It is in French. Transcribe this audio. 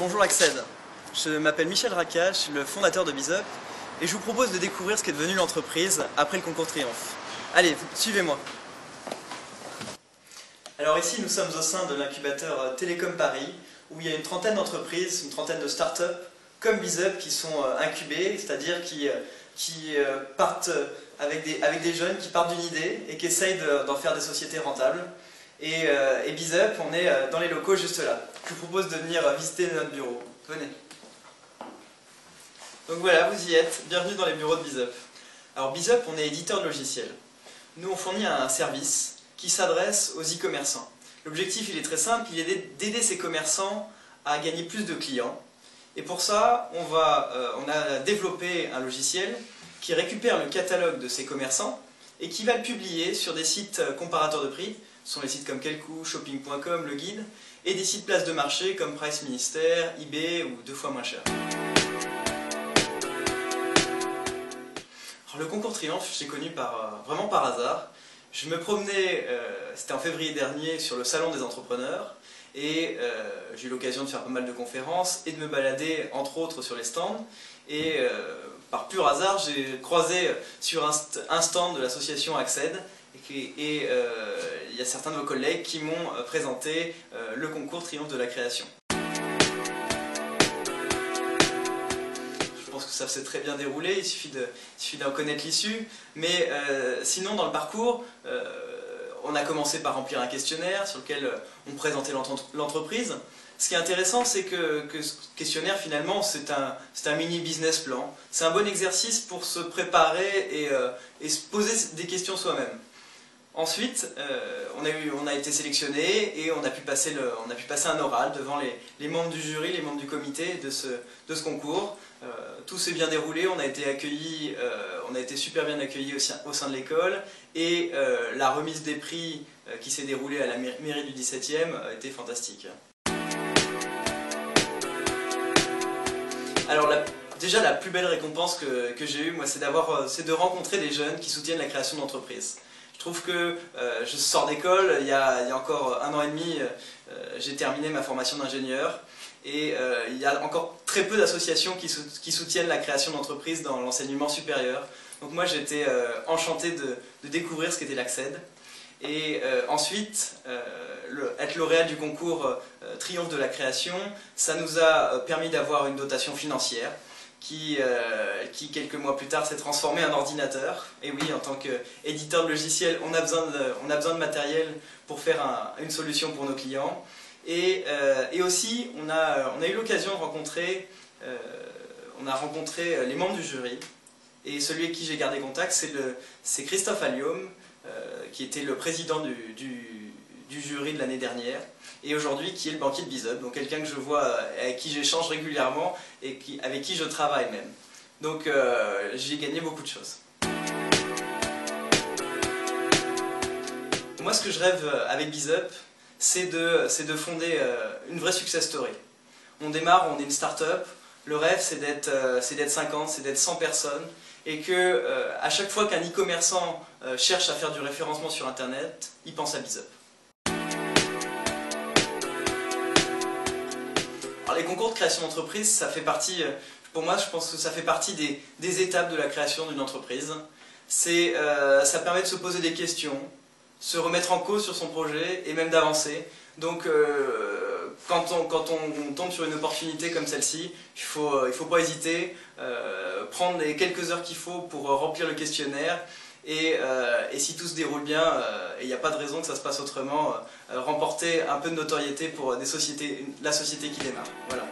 Bonjour Acced, je m'appelle Michel Racca, je suis le fondateur de BizUp et je vous propose de découvrir ce qu'est devenu l'entreprise après le concours Triomphe. Allez, suivez-moi. Alors ici nous sommes au sein de l'incubateur Télécom Paris où il y a une trentaine d'entreprises, une trentaine de startups comme BizUp qui sont incubées, c'est-à-dire qui partent avec des jeunes qui partent d'une idée et qui essayent d'en faire des sociétés rentables. Et BizUp, on est dans les locaux juste là. Je vous propose de venir visiter notre bureau. Venez. Donc voilà, vous y êtes. Bienvenue dans les bureaux de BizUp. Alors BizUp, on est éditeur de logiciels. Nous, on fournit un service qui s'adresse aux e-commerçants. L'objectif, il est très simple, il est d'aider ces commerçants à gagner plus de clients. Et pour ça, on a développé un logiciel qui récupère le catalogue de ces commerçants et qui va le publier sur des sites comparateurs de prix. Ce sont les sites comme Quelcou, Shopping.com, Le Guide, et des sites places de marché comme Price Minister, eBay ou 2 fois moins cher. Alors, le concours Triomphe, j'ai connu vraiment par hasard. Je me promenais, c'était en février dernier, sur le salon des entrepreneurs, et j'ai eu l'occasion de faire pas mal de conférences et de me balader entre autres sur les stands. Et par pur hasard, j'ai croisé sur un stand de l'association Acced. Et il y a certains de vos collègues qui m'ont présenté le concours Triomphe de la création. Je pense que ça s'est très bien déroulé, il suffit d'en connaître l'issue. Mais sinon, dans le parcours, on a commencé par remplir un questionnaire sur lequel on présentait l'entreprise. Ce qui est intéressant, c'est que ce questionnaire, finalement, c'est un mini business plan. C'est un bon exercice pour se préparer et se poser des questions soi-même. Ensuite, on a été sélectionné et on a pu passer un oral devant les membres du jury, les membres du comité de ce concours. Tout s'est bien déroulé, on a été super bien accueillis au sein de l'école et la remise des prix qui s'est déroulée à la mairie du 17e a été fantastique. Alors déjà la plus belle récompense que j'ai eue, moi, c'est de rencontrer des jeunes qui soutiennent la création d'entreprises. Je trouve que je sors d'école, il y a encore 1 an et demi, j'ai terminé ma formation d'ingénieur et il y a encore très peu d'associations qui soutiennent la création d'entreprises dans l'enseignement supérieur. Donc moi j'étais enchanté de découvrir ce qu'était l'Acced. Et ensuite, être lauréat du concours Triomphe de la création, ça nous a permis d'avoir une dotation financière qui quelques mois plus tard s'est transformé en ordinateur. Et oui, en tant qu'éditeur de logiciels, on a besoin de matériel pour faire une solution pour nos clients. Et aussi, on a eu l'occasion de rencontrer les membres du jury. Et celui avec qui j'ai gardé contact, c'est Christophe Allium, qui était le président du jury de l'année dernière, et aujourd'hui qui est le banquier de BizUp, donc quelqu'un que je vois, avec qui j'échange régulièrement et avec qui je travaille même. Donc j'ai gagné beaucoup de choses. Moi, ce que je rêve avec BizUp, c'est de fonder une vraie success story. On démarre, on est une start-up, le rêve c'est d'être 50, c'est d'être 100 personnes, et que à chaque fois qu'un e-commerçant cherche à faire du référencement sur internet, il pense à BizUp. Alors, les concours de création d'entreprise, ça fait partie, pour moi je pense que ça fait partie des étapes de la création d'une entreprise. Ça permet de se poser des questions, se remettre en cause sur son projet et même d'avancer. Donc quand on tombe sur une opportunité comme celle-ci, il faut pas hésiter, prendre les quelques heures qu'il faut pour remplir le questionnaire et si tout se déroule bien, il n'y a pas de raison que ça se passe autrement, remporter un peu de notoriété pour la société qui démarre. Voilà.